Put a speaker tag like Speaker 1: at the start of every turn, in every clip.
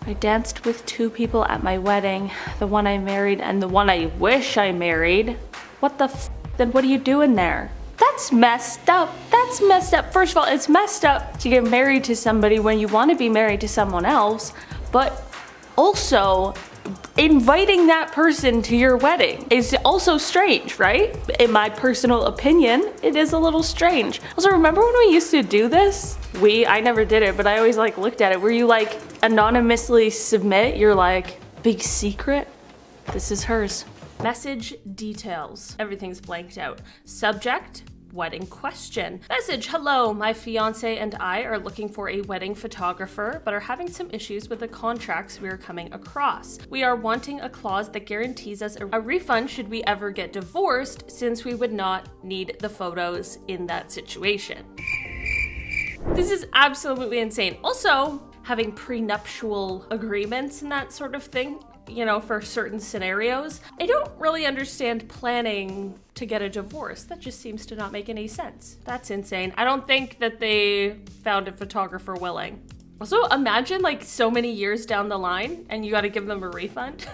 Speaker 1: I danced with 2 people at my wedding, the one I married and the one I wish I married. What the f? Then what are you doing there? That's messed up. That's messed up. First of all, it's messed up to get married to somebody when you want to be married to someone else, but also inviting that person to your wedding is also strange, right? In my personal opinion, it is a little strange. Also, remember when we used to do this? I never did it, but I always like looked at it, where you like anonymously submit your like big secret. This is hers. Message details. Everything's blanked out. Subject, wedding question. Message, hello, my fiance and I are looking for a wedding photographer, but are having some issues with the contracts we are coming across. We are wanting a clause that guarantees us a refund should we ever get divorced, since we would not need the photos in that situation. This is absolutely insane. Also, having prenuptial agreements and that sort of thing, you know, for certain scenarios. I don't really understand planning to get a divorce. That just seems to not make any sense. That's insane. I don't think that they found a photographer willing. Also, imagine like so many years down the line and you got to give them a refund.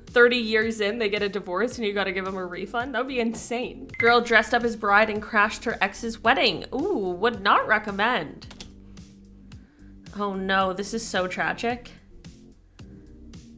Speaker 1: 30 years in, they get a divorce and you got to give them a refund. That would be insane. Girl dressed up as bride and crashed her ex's wedding. Ooh, would not recommend. Oh no, this is so tragic.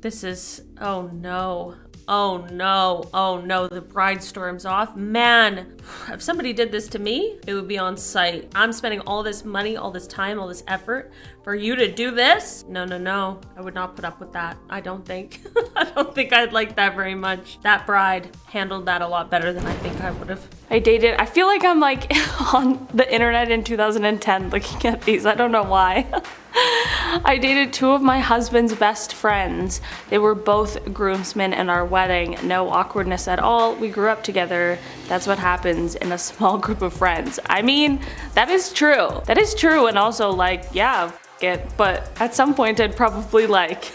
Speaker 1: This is, oh no, oh no, oh no, the bride storms off. Man, if somebody did this to me, it would be on site. I'm spending all this money, all this time, all this effort for you to do this? No, no, no, I would not put up with that. I don't think. I don't think I'd like that very much. That bride handled that a lot better than I think I would have. I feel like I'm like on the internet in 2010 looking at these. I don't know why. I dated 2 of my husband's best friends. They were both groomsmen in our wedding. No awkwardness at all. We grew up together. That's what happens in a small group of friends. I mean, that is true. That is true. And also like, yeah, f it. But at some point I'd probably like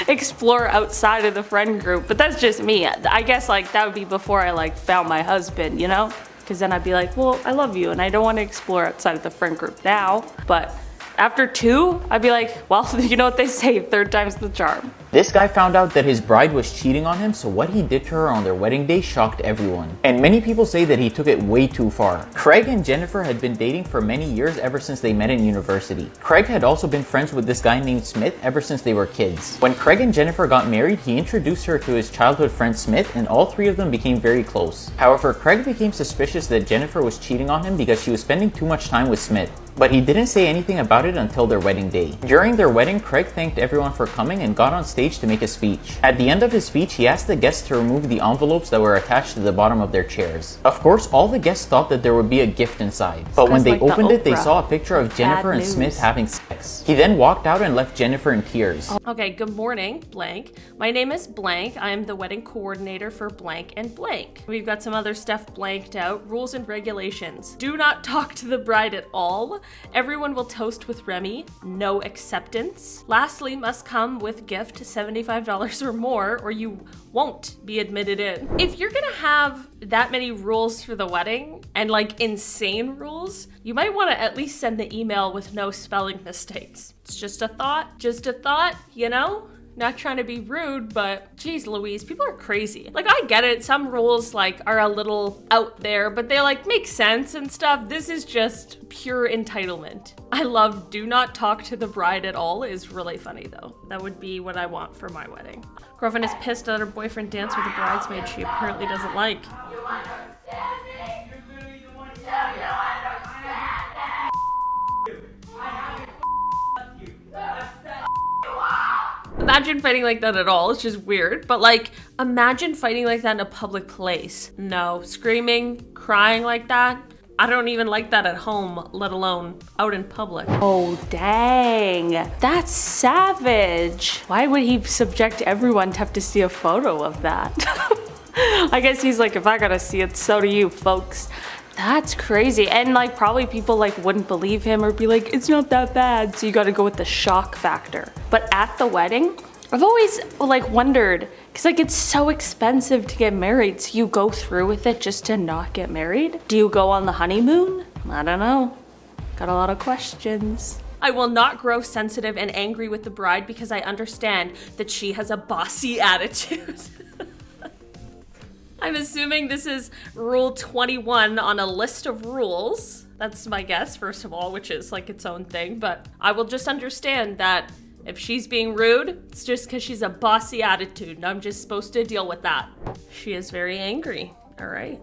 Speaker 1: explore outside of the friend group. But that's just me. I guess like that would be before I like found my husband, you know? Because then I'd be like, well, I love you and I don't want to explore outside of the friend group now. But after 2, I'd be like, well, you know what they say, 3rd time's the charm.
Speaker 2: This guy found out that his bride was cheating on him, so what he did to her on their wedding day shocked everyone. And many people say that he took it way too far. Craig and Jennifer had been dating for many years ever since they met in university. Craig had also been friends with this guy named Smith ever since they were kids. When Craig and Jennifer got married, he introduced her to his childhood friend Smith, and all 3 of them became very close. However, Craig became suspicious that Jennifer was cheating on him because she was spending too much time with Smith. But he didn't say anything about it until their wedding day. During their wedding, Craig thanked everyone for coming and got on stage to make a speech. At the end of his speech, he asked the guests to remove the envelopes that were attached to the bottom of their chairs. Of course, all the guests thought that there would be a gift inside. But when they opened it, they saw a picture of Jennifer and Smith having sex. He then walked out and left Jennifer in tears.
Speaker 1: Okay, good morning, blank. My name is blank. I'm the wedding coordinator for blank and blank. We've got some other stuff blanked out. Rules and regulations. Do not talk to the bride at all. Everyone will toast with Remy. No acceptance. Lastly, must come with gift $75 or more, or you won't be admitted in. If you're gonna have that many rules for the wedding and like insane rules, you might want to at least send the email with no spelling mistakes. It's just a thought, you know? Not trying to be rude, but geez Louise, people are crazy. Like, I get it, some rules like are a little out there, but they like make sense and stuff. This is just pure entitlement. I love do not talk to the bride at all is really funny though. That would be what I want for my wedding. Girlfriend is pissed that her boyfriend danced with a bridesmaid she apparently doesn't like. Imagine fighting like that at all. It's just weird. But like, imagine fighting like that in a public place. No, screaming, crying like that. I don't even like that at home, let alone out in public. Oh, dang. That's savage. Why would he subject everyone to have to see a photo of that? I guess he's like, if I gotta see it, so do you, folks. That's crazy. And like probably people like wouldn't believe him or be like, it's not that bad. So you got to go with the shock factor. But at the wedding, I've always like wondered, because like it's so expensive to get married. So you go through with it just to not get married? Do you go on the honeymoon? I don't know. Got a lot of questions.
Speaker 3: I will not grow sensitive and angry with the bride because I understand that she has a bossy attitude. I'm assuming this is rule 21 on a list of rules. That's my guess, first of all, which is like its own thing, but I will just understand that if she's being rude, it's just because she's a bossy attitude and I'm just supposed to deal with that. She is very angry. All right.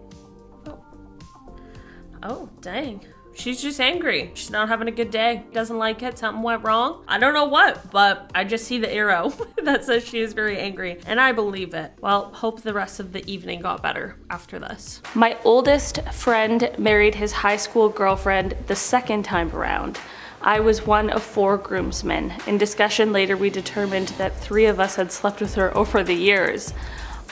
Speaker 3: Oh, dang. She's just angry. She's not having a good day. Doesn't like it. Something went wrong. I don't know what, but I just see the arrow that says she is very angry, and I believe it. Well, hope the rest of the evening got better after this.
Speaker 1: My oldest friend married his high school girlfriend the second time around. I was one of 4 groomsmen. In discussion later, we determined that 3 of us had slept with her over the years.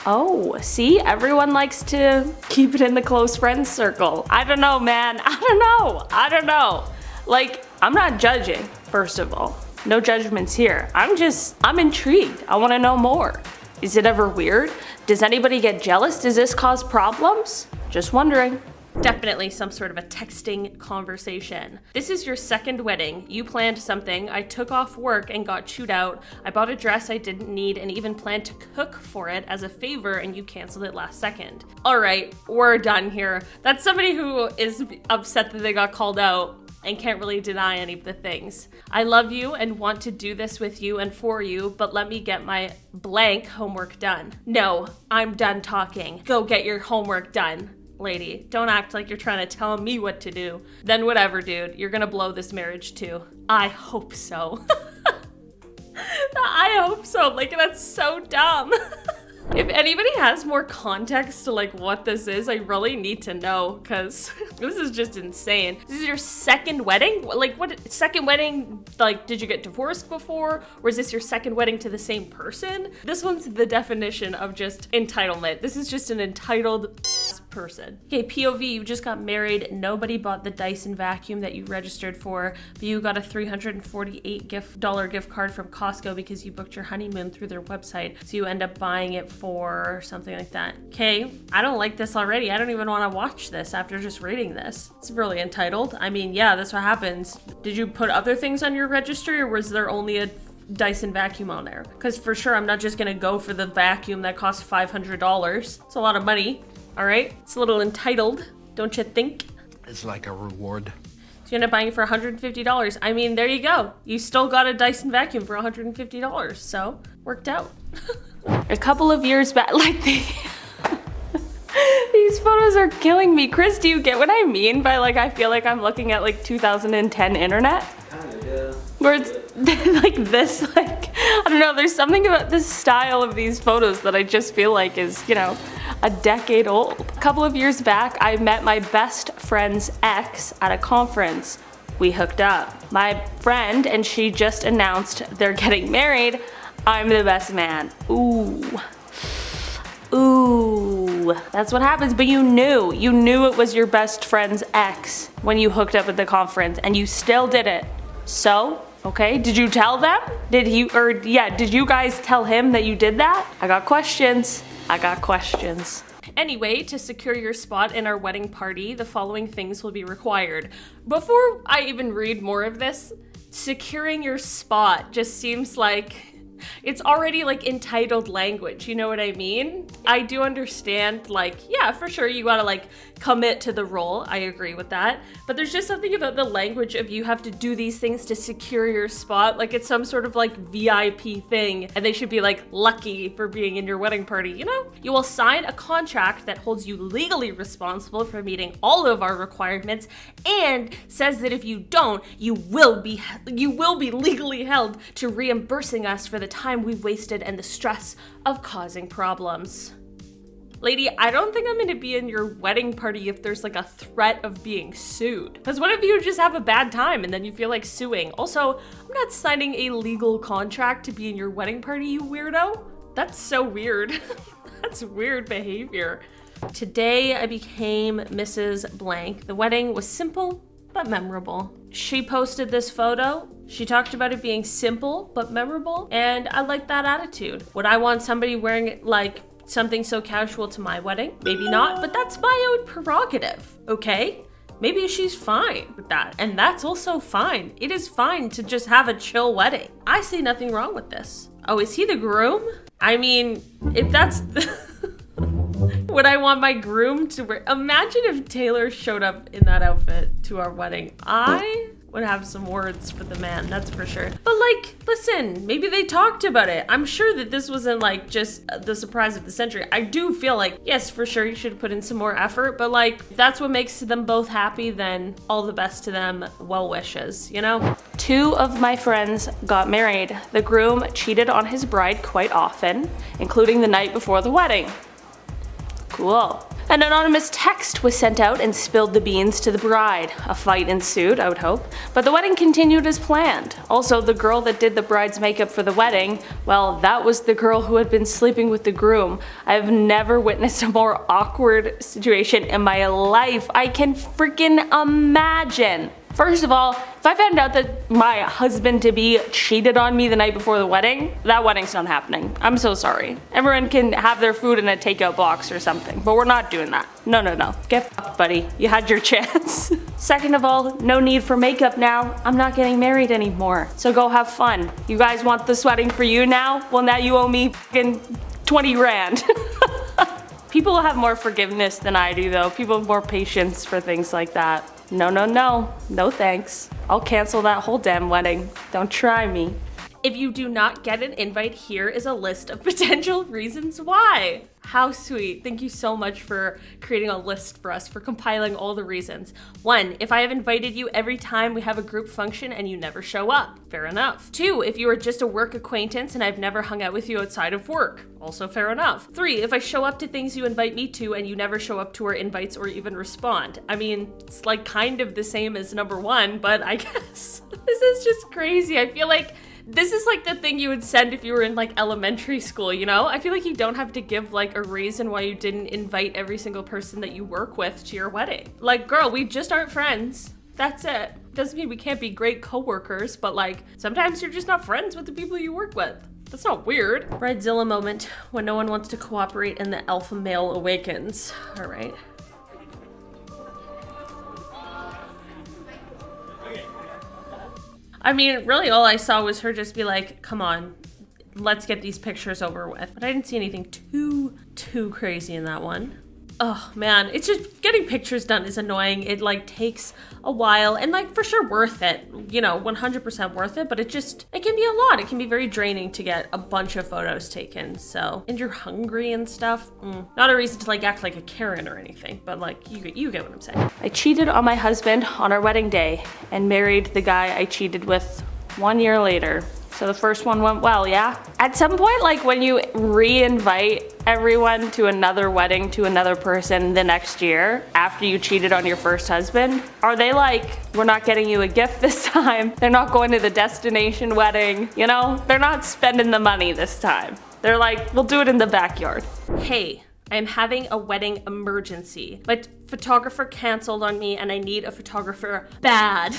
Speaker 1: Oh, see, everyone likes to keep it in the close friends circle. I don't know, man. I don't know. Like, I'm not judging, first of all. No judgments here. I'm intrigued. I want to know more. Is it ever weird? Does anybody get jealous? Does this cause problems? Just wondering.
Speaker 3: Definitely some sort of a texting conversation. This is your second wedding. You planned something. I took off work and got chewed out. I bought a dress I didn't need and even planned to cook for it as a favor, and you canceled it last second. All right, we're done here. That's somebody who is upset that they got called out and can't really deny any of the things. I love you and want to do this with you and for you, but let me get my blank homework done. No, I'm done talking. Go get your homework done. Lady, don't act like you're trying to tell me what to do. Then whatever, dude. You're gonna blow this marriage too. I hope so. I hope so. Like, that's so dumb. If anybody has more context to like what this is, I really need to know, because this is just insane. This is your second wedding? Like, what, second wedding, like, did you get divorced before? Or is this your second wedding to the same person? This one's the definition of just entitlement. This is just an entitled person. Okay, POV, you just got married. Nobody bought the Dyson vacuum that you registered for, but you got a $348 gift card from Costco because you booked your honeymoon through their website. So you end up buying it for something like that. Okay, I don't like this already. I don't even want to watch this after just reading this. It's really entitled. I mean, yeah, that's what happens. Did you put other things on your registry, or was there only a Dyson vacuum on there? Because for sure, I'm not just gonna go for the vacuum that costs $500. It's a lot of money. All right, it's a little entitled, don't you think?
Speaker 4: It's like a reward.
Speaker 3: So you end up buying it for $150. I mean, there you go. You still got a Dyson vacuum for $150, so worked out.
Speaker 1: A couple of years back, like these photos are killing me. Chris, do you get what I mean by like, I feel like I'm looking at like 2010 internet?
Speaker 5: Kinda, yeah.
Speaker 1: Where it's like this, like, I don't know, there's something about the style of these photos that I just feel like is, you know, a decade old. A couple of years back, I met my best friend's ex at a conference. We hooked up. My friend and she just announced they're getting married. I'm the best man. Ooh. Ooh. That's what happens, but you knew it was your best friend's ex when you hooked up at the conference, and you still did it. So, okay, did you tell them? Did you guys tell him that you did that? I got questions.
Speaker 3: Anyway, to secure your spot in our wedding party, the following things will be required. Before I even read more of this, securing your spot just seems like it's already like entitled language, you know what I mean? I do understand, like, yeah, for sure, you gotta like commit to the role. I agree with that. But there's just something about the language of you have to do these things to secure your spot. Like it's some sort of like VIP thing, and they should be like lucky for being in your wedding party, you know? You will sign a contract that holds you legally responsible for meeting all of our requirements and says that if you don't, you will be legally held to reimbursing us for the time we wasted and the stress of causing problems. Lady, I don't think I'm gonna be in your wedding party if there's like a threat of being sued. Because what if you just have a bad time and then you feel like suing? Also, I'm not signing a legal contract to be in your wedding party, you weirdo. That's so weird. That's weird behavior. Today I became Mrs. Blank. The wedding was simple but memorable. She posted this photo. She talked about it being simple but memorable, and I like that attitude. Would I want somebody wearing like something so casual to my wedding? Maybe not, but that's my own prerogative, okay? maybe she's fine with that. And that's also fine. It is fine to just have a chill wedding. I see nothing wrong with this. Oh, is he the groom? I mean, if that's would I want my groom to wear? Imagine if Taylor showed up in that outfit to our wedding. I would have some words for the man, that's for sure. But like, listen, maybe they talked about it. I'm sure that this wasn't like just the surprise of the century. I do feel like, yes, for sure, you should put in some more effort, but like, if that's what makes them both happy, then all the best to them, well wishes, you know?
Speaker 1: 2 of my friends got married. The groom cheated on his bride quite often, including the night before the wedding. Cool. An anonymous text was sent out and spilled the beans to the bride. A fight ensued, I would hope, but the wedding continued as planned. Also, the girl that did the bride's makeup for the wedding, well, that was the girl who had been sleeping with the groom. I've never witnessed a more awkward situation in my life. I can freaking imagine. First of all, if I found out that my husband-to-be cheated on me the night before the wedding, that wedding's not happening. I'm so sorry. Everyone can have their food in a takeout box or something, but we're not doing that. No, no, no. Get fucked, buddy. You had your chance. Second of all, no need for makeup now. I'm not getting married anymore, so go have fun. You guys want this wedding for you now? Well, now you owe me fucking 20 grand. People have more forgiveness than I do, though. People have more patience for things like that. No, no, no. No thanks. I'll cancel that whole damn wedding. Don't try me.
Speaker 3: If you do not get an invite, here is a list of potential reasons why. How sweet. Thank you so much for creating a list for us, for compiling all the reasons. 1, if I have invited you every time we have a group function and you never show up. Fair enough. 2, if you are just a work acquaintance and I've never hung out with you outside of work. Also fair enough. 3, if I show up to things you invite me to and you never show up to our invites or even respond. I mean, it's like kind of the same as number 1, but I guess this is just crazy. I feel like this is like the thing you would send if you were in like elementary school, you know? I feel like you don't have to give like a reason why you didn't invite every single person that you work with to your wedding. Like, girl, we just aren't friends. That's it. Doesn't mean we can't be great coworkers, but like sometimes you're just not friends with the people you work with. That's not weird. Bridezilla moment when no one wants to cooperate and the alpha male awakens. All right. I mean, really all I saw was her just be like, come on, let's get these pictures over with. But I didn't see anything too crazy in that one. Oh man, it's just getting pictures done is annoying. It like takes a while and like for sure worth it, you know, 100% worth it, but it can be a lot. It can be very draining to get a bunch of photos taken. So, and you're hungry and stuff. Not a reason to like act like a Karen or anything, but like you get what I'm saying.
Speaker 1: I cheated on my husband on our wedding day and married the guy I cheated with 1 year later. So the first one went well, yeah? At some point, like when you re-invite everyone to another wedding to another person the next year after you cheated on your first husband, are they like, we're not getting you a gift this time? They're not going to the destination wedding, you know? They're not spending the money this time. They're like, we'll do it in the backyard.
Speaker 3: Hey, I am having a wedding emergency. My photographer canceled on me and I need a photographer bad.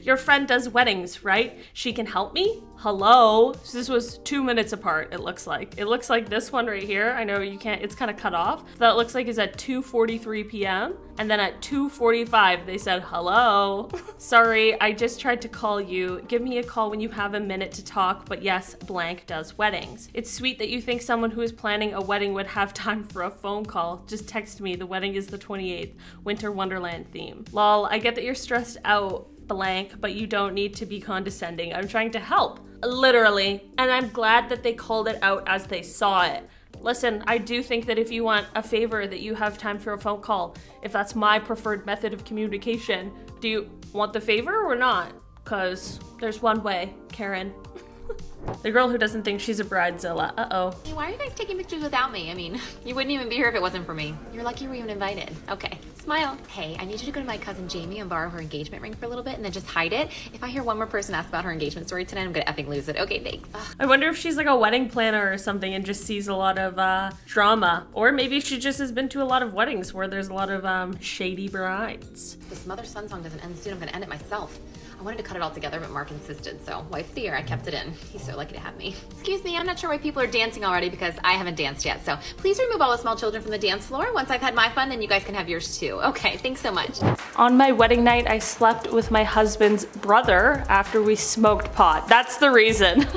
Speaker 3: Your friend does weddings, right? She can help me? Hello? So this was 2 minutes apart, it looks like. It looks like this one right here. I know you can't, it's kind of cut off. That looks like is at 2:43 p.m. And then at 2:45, they said, hello. Sorry, I just tried to call you. Give me a call when you have a minute to talk, but yes, blank does weddings. It's sweet that you think someone who is planning a wedding would have time for a phone call. Just text me, the wedding is the 28th, Winter Wonderland theme. Lol, I get that you're stressed out, blank, but you don't need to be condescending. I'm trying to help. Literally. And I'm glad that they called it out as they saw it. Listen, I do think that if you want a favor that you have time for a phone call, if that's my preferred method of communication, do you want the favor or not? Because there's one way, Karen. The girl who doesn't think she's a bridezilla. Uh-oh.
Speaker 4: Hey, why are you guys taking pictures without me? I mean, you wouldn't even be here if it wasn't for me. You're lucky you were even invited. Okay, smile. Hey, I need you to go to my cousin Jamie and borrow her engagement ring for a little bit and then just hide it. If I hear one more person ask about her engagement story tonight, I'm gonna effing lose it. Okay, thanks. Ugh.
Speaker 3: I wonder if she's like a wedding planner or something and just sees a lot of drama. Or maybe she just has been to a lot of weddings where there's a lot of shady brides.
Speaker 4: This Mother Son song doesn't end soon. I'm gonna end it myself. I wanted to cut it all together, but Mark insisted, so wife of the year, I kept it in. He's so lucky to have me. Excuse me, I'm not sure why people are dancing already because I haven't danced yet, so please remove all the small children from the dance floor. Once I've had my fun, then you guys can have yours too. Okay, thanks so much.
Speaker 1: On my wedding night, I slept with my husband's brother after we smoked pot. That's the reason.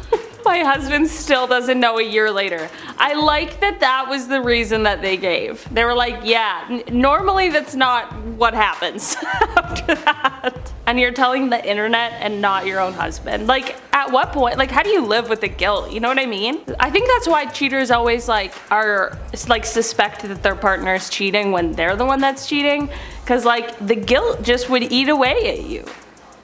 Speaker 1: My husband still doesn't know a year later. I like that that was the reason that they gave. They were like, yeah, normally that's not what happens after that. And you're telling the internet and not your own husband. Like, at what point, like, how do you live with the guilt? You know what I mean? I think that's why cheaters always suspect that their partner is cheating when they're the one that's cheating. Cause like, the guilt just would eat away at you.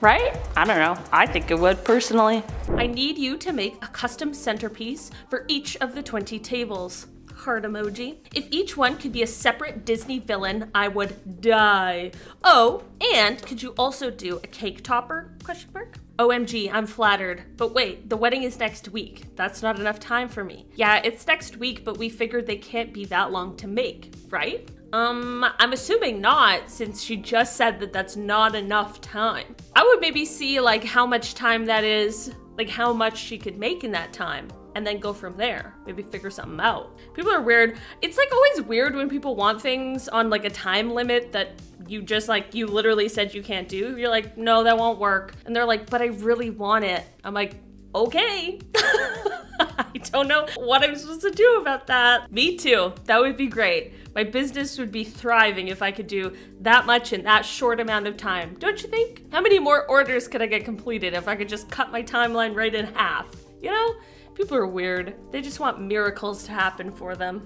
Speaker 1: Right? I don't know. I think it would personally.
Speaker 3: I need you to make a custom centerpiece for each of the 20 tables. Heart emoji. If each one could be a separate Disney villain, I would die. Oh, and could you also do a cake topper? Question mark. OMG, I'm flattered. But wait, the wedding is next week. That's not enough time for me. Yeah, it's next week, but we figured they can't be that long to make, right? I'm assuming not, since she just said that that's not enough time. I would maybe see like how much time that is, like how much she could make in that time, and then go from there. Maybe figure something out. People are weird. It's like always weird when people want things on like a time limit that you just like, you literally said you can't do. You're like, no, that won't work. And they're like, but I really want it. I'm like, okay. I don't know what I'm supposed to do about that. Me too. That would be great. My business would be thriving if I could do that much in that short amount of time. Don't you think? How many more orders could I get completed if I could just cut my timeline right in half? You know? People are weird. They just want miracles to happen for them.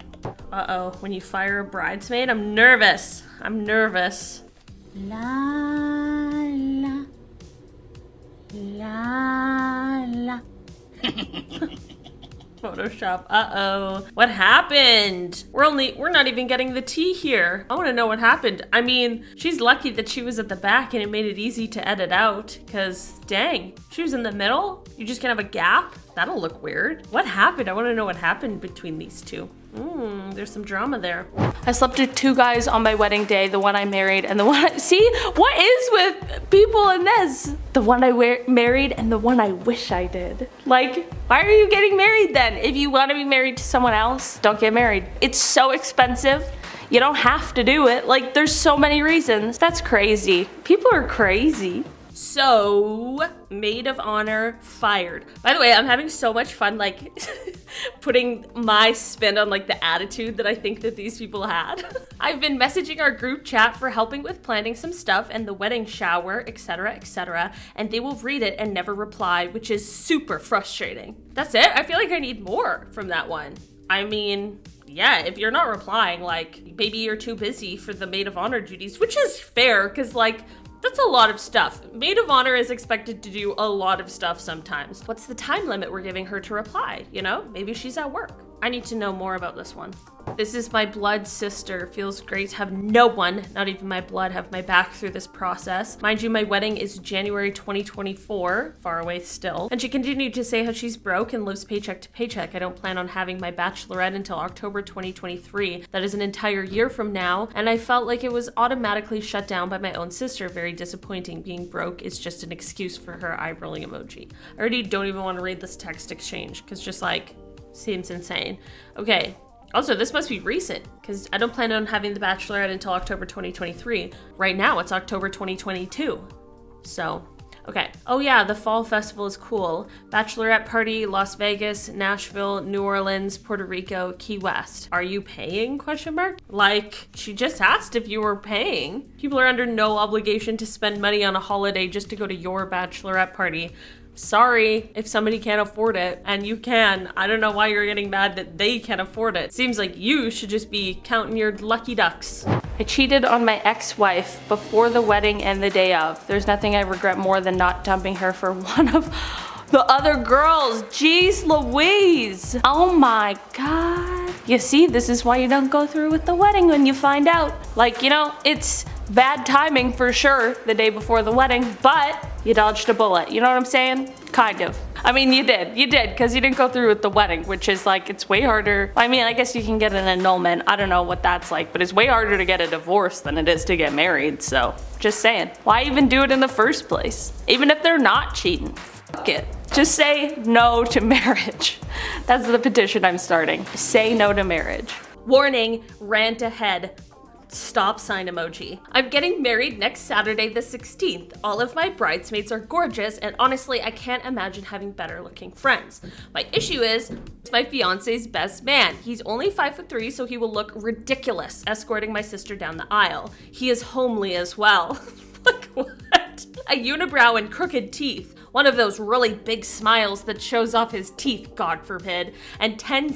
Speaker 3: Uh-oh, when you fire a bridesmaid, I'm nervous. I'm nervous.
Speaker 5: La la la la.
Speaker 3: Photoshop. Uh-oh. What happened? We're not even getting the tea here. I want to know what happened. I mean, she's lucky that she was at the back and it made it easy to edit out, because dang, she was in the middle. You just can have a gap. That'll look weird. What happened? I want to know what happened between these two. There's some drama there.
Speaker 1: I slept with 2 guys on my wedding day, the one I married and the one see, what is with people in this? The one I married and the one I wish I did. Like, why are you getting married then? If you want to be married to someone else, don't get married. It's so expensive. You don't have to do it. Like, there's so many reasons. That's crazy. People are crazy.
Speaker 3: So, maid of honor fired. By the way, I'm having so much fun, like, putting my spin on, like, the attitude that I think that these people had. I've been messaging our group chat for helping with planning some stuff and the wedding shower, etc., and they will read it and never reply, which is super frustrating. That's it? I feel like I need more from that one. I mean, yeah, if you're not replying, like, maybe you're too busy for the maid of honor duties, which is fair, because, like, that's a lot of stuff. Maid of honor is expected to do a lot of stuff sometimes. What's the time limit we're giving her to reply? You know, maybe she's at work. I need to know more about this one. This is my blood sister. Feels great to have no one, not even my blood, have my back through this process. Mind you, my wedding is January 2024, far away still. And she continued to say how she's broke and lives paycheck to paycheck. I don't plan on having my bachelorette until October 2023. That is an entire year from now. And I felt like it was automatically shut down by my own sister. Very disappointing. Being broke is just an excuse for her eye rolling emoji. I already don't even want to read this text exchange because just like, seems insane. Okay. Also, this must be recent because I don't plan on having the bachelorette until October 2023. Right now, it's October 2022. So, okay. Oh yeah, the fall festival is cool. Bachelorette party, Las Vegas, Nashville, New Orleans, Puerto Rico, Key West. Are you paying? Question mark. Like, she just asked if you were paying. People are under no obligation to spend money on a holiday just to go to your bachelorette party. Sorry if somebody can't afford it, and you can. I don't know why you're getting mad that they can't afford it. Seems like you should just be counting your lucky ducks.
Speaker 1: I cheated on my ex-wife before the wedding and the day of. There's nothing I regret more than not dumping her for one of the other girls. Jeez Louise. Oh my God. You see, this is why you don't go through with the wedding when you find out. Like, you know, it's bad timing for sure the day before the wedding, but You dodged a bullet. You know what I'm saying? Kind of. I mean, you did, because you didn't go through with the wedding, which is like, it's way harder. I mean, I guess you can get an annulment. I don't know what that's like, but it's way harder to get a divorce than it is to get married. So just saying, why even do it in the first place? Even if they're not cheating, fuck it. Just say no to marriage. That's the petition I'm starting. Say no to marriage.
Speaker 3: Warning, rant ahead. Stop sign emoji. I'm getting married next Saturday the 16th. All of my bridesmaids are gorgeous, and honestly, I can't imagine having better looking friends. My issue is, it's my fiance's best man. He's only 5'3", so he will look ridiculous escorting my sister down the aisle. He is homely as well. Like what? A unibrow and crooked teeth. One of those really big smiles that shows off his teeth, God forbid, and 10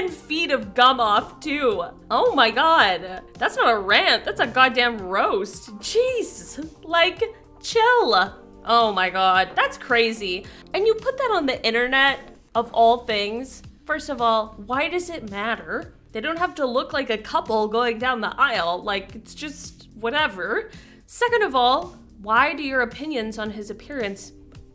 Speaker 3: feet of gum off too. Oh my God, that's not a rant, that's a goddamn roast. Jeez, like, chill. Oh my God, that's crazy. And you put that on the internet, of all things. First of all, why does it matter? They don't have to look like a couple going down the aisle, like, it's just whatever. Second of all, why do your opinions on his appearance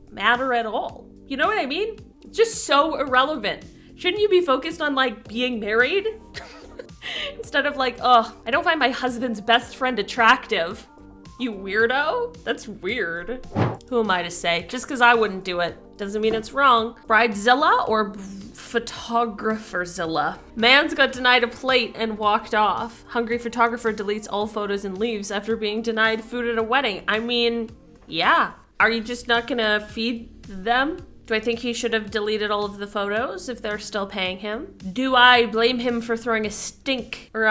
Speaker 3: matter at all? You know what I mean? It's just so irrelevant. Shouldn't you be focused on like being married? Instead of like, oh, I don't find my husband's best friend attractive. You weirdo? That's weird. Who am I to say? Just because I wouldn't do it doesn't mean it's wrong. Bridezilla or Photographerzilla? Man's got denied a plate and walked off. Hungry photographer deletes all photos and leaves after being denied food at a wedding. I mean, yeah. Are you just not gonna feed them? Do I think he should have deleted all of the photos if they're still paying him? Do I blame him for throwing a stink or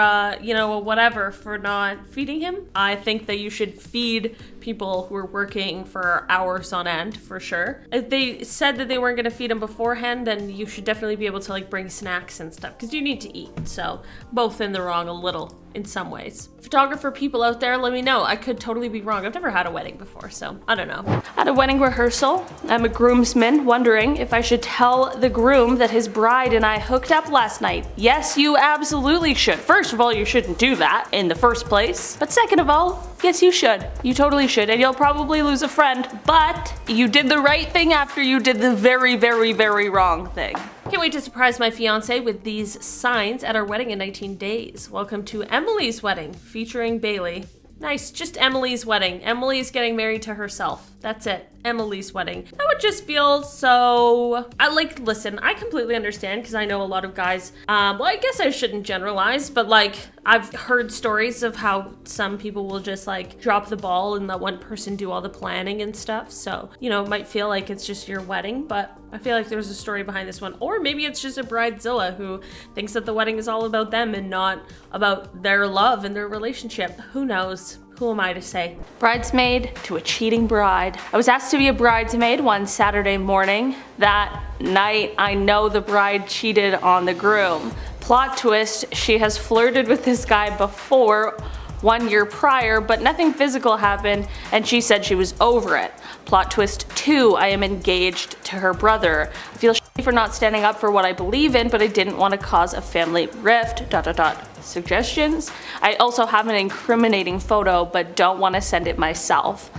Speaker 3: whatever for not feeding him? I think that you should feed people who are working for hours on end, for sure. If they said that they weren't gonna feed him beforehand, then you should definitely be able to like bring snacks and stuff, because you need to eat. So both in the wrong a little in some ways. Photographer people out there, let me know. I could totally be wrong. I've never had a wedding before, so I don't know.
Speaker 1: At a wedding rehearsal, I'm a groomsman wondering if I should tell the groom that his bride and I hooked up last night. Yes, you absolutely should. First of all, you shouldn't do that in the first place. But second of all, yes, you should. You totally should, and you'll probably lose a friend, but you did the right thing after you did the very, very, very wrong thing.
Speaker 3: Can't wait to surprise my fiance with these signs at our wedding in 19 days. Welcome to Emily's wedding, featuring Bailey. Nice, just Emily's wedding. Emily's getting married to herself. That's it. Emily's wedding. That would just feel so... listen, I completely understand because I know a lot of guys, well, I guess I shouldn't generalize, but like, I've heard stories of how some people will just like drop the ball and let one person do all the planning and stuff. So, you know, it might feel like it's just your wedding, but I feel like there's a story behind this one. Or maybe it's just a bridezilla who thinks that the wedding is all about them and not about their love and their relationship. Who knows? Who am I to say?
Speaker 1: Bridesmaid to a cheating bride. I was asked to be a bridesmaid one Saturday morning. That night, I know the bride cheated on the groom. Plot twist, she has flirted with this guy before 1 year prior, but nothing physical happened, and she said she was over it. Plot twist 2, I am engaged to her brother. I feel shitty for not standing up for what I believe in, but I didn't want to cause a family rift, ... Suggestions? I also have an incriminating photo, but don't want to send it myself.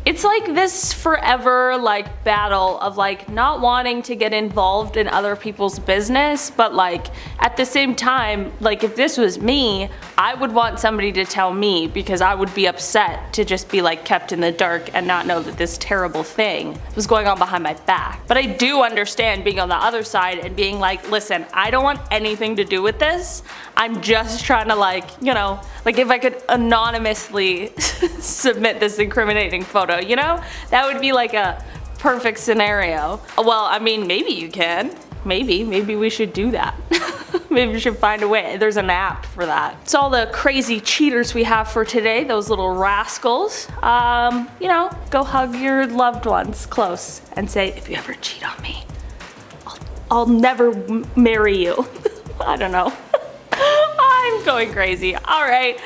Speaker 1: It's like this forever like battle of like not wanting to get involved in other people's business, but like at the same time, like if this was me, I would want somebody to tell me because I would be upset to just be like kept in the dark and not know that this terrible thing was going on behind my back. But I do understand being on the other side and being like, listen, I don't want anything to do with this. I'm just trying to like, you know, like if I could anonymously submit this incriminating photo, you know? That would be like a perfect scenario. Well, I mean, maybe you can. Maybe we should do that. Maybe we should find a way. There's an app for that. It's all the crazy cheaters we have for today, those little rascals. You know, go hug your loved ones close and say, if you ever cheat on me, I'll never marry you. I don't know. I'm going crazy. All right.